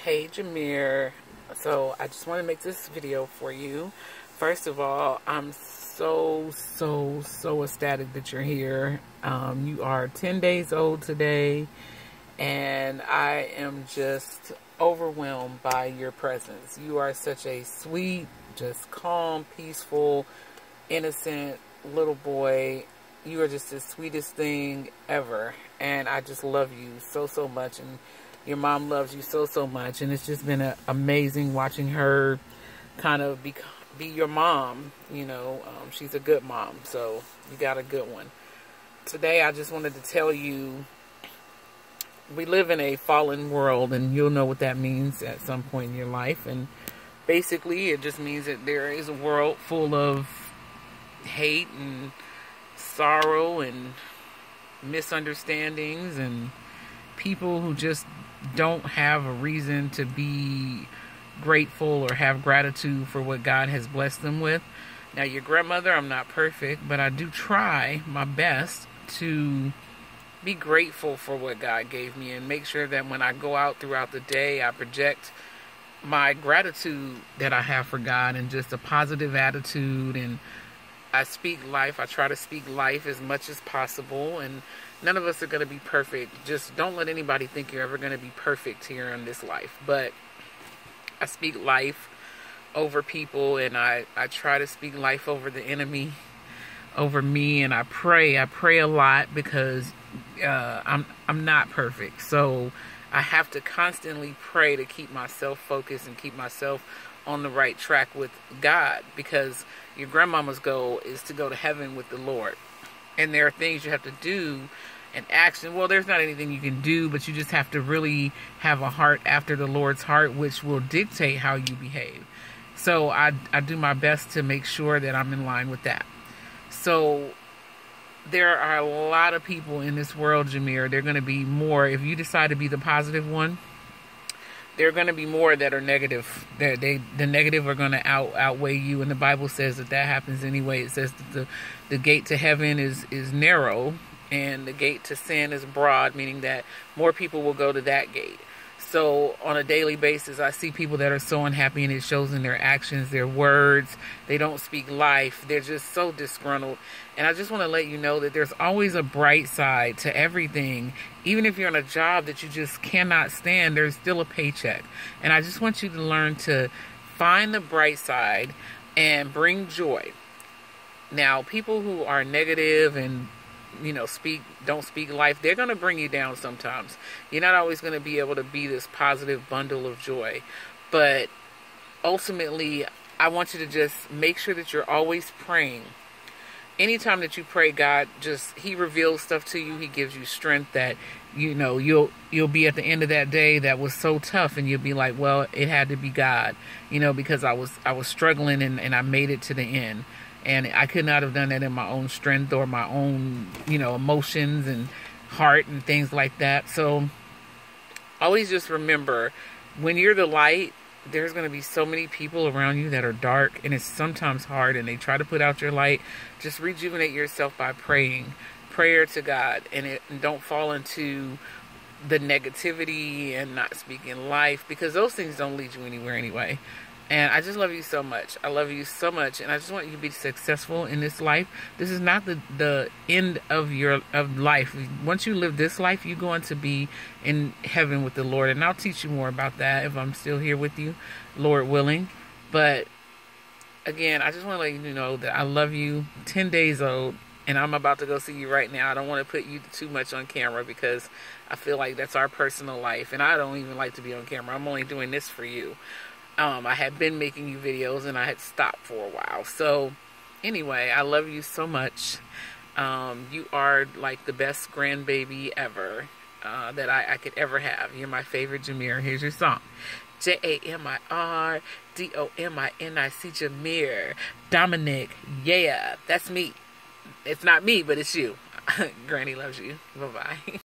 Hey Jameer, so I just want to make this video for you. First of all, I'm so ecstatic that you're here. You are 10 days old today, and I am just overwhelmed by your presence. You are such a sweet, just calm, peaceful, innocent little boy. You are just the sweetest thing ever, and I just love you so much, and your mom loves you so much, and it's just been amazing watching her kind of be your mom. You know, she's a good mom, so you got a good one. Today I just wanted to tell you, we live in a fallen world, and you'll know what that means at some point in your life. And basically it just means that there is a world full of hate and sorrow and misunderstandings and people who just don't have a reason to be grateful or have gratitude for what God has blessed them with. Now, your grandmother, I'm not perfect, but I do try my best to be grateful for what God gave me and make sure that when I go out throughout the day, I project my gratitude that I have for God and just a positive attitude, and I speak life. I try to speak life as much as possible, and none of us are going to be perfect. Just don't let anybody think you're ever going to be perfect here in this life. But I speak life over people, and I try to speak life over the enemy, over me, and I pray a lot because I'm not perfect. So I have to constantly pray to keep myself focused and keep myself on the right track with God, because your grandmama's goal is to go to heaven with the Lord. And there are things you have to do and action. Well, there's not anything you can do, but you just have to really have a heart after the Lord's heart, which will dictate how you behave. So I do my best to make sure that I'm in line with that. So there are a lot of people in this world, Jameer. They're going to be more, if you decide to be the positive one, there are going to be more that are negative. The negative are going to outweigh you, and the Bible says that happens anyway. It says that the gate to heaven is narrow, and the gate to sin is broad, meaning that more people will go to that gate. So on a daily basis, I see people that are so unhappy, and it shows in their actions, their words. They don't speak life. They're just so disgruntled. And I just want to let you know that there's always a bright side to everything. Even if you're on a job that you just cannot stand, there's still a paycheck. And I just want you to learn to find the bright side and bring joy. Now, people who are negative and don't speak life, they're going to bring you down sometimes. You're not always going to be able to be this positive bundle of joy. But ultimately, I want you to just make sure that you're always praying. Anytime that you pray, God He reveals stuff to you. He gives you strength that, you'll be at the end of that day that was so tough, and you'll be like, well, it had to be God, because I was struggling and I made it to the end. And I could not have done that in my own strength or my own, emotions and heart and things like that. So always just remember, when you're the light, there's going to be so many people around you that are dark, and it's sometimes hard, and they try to put out your light. Just rejuvenate yourself by praying. Prayer to God, and don't fall into the negativity and not speaking life, because those things don't lead you anywhere anyway. And I just love you so much. I love you so much. And I just want you to be successful in this life. This is not the end of life. Once you live this life, you're going to be in heaven with the Lord. And I'll teach you more about that if I'm still here with you, Lord willing. But again, I just want to let you know that I love you. 10 days old. And I'm about to go see you right now. I don't want to put you too much on camera, because I feel like that's our personal life. And I don't even like to be on camera. I'm only doing this for you. I had been making you videos, and I had stopped for a while. So anyway, I love you so much. You are like the best grandbaby ever that I could ever have. You're my favorite, Jameer. Here's your song. JAMIRDOMINIC, Jameer. Dominic. Yeah, that's me. It's not me, but it's you. Granny loves you. Bye-bye.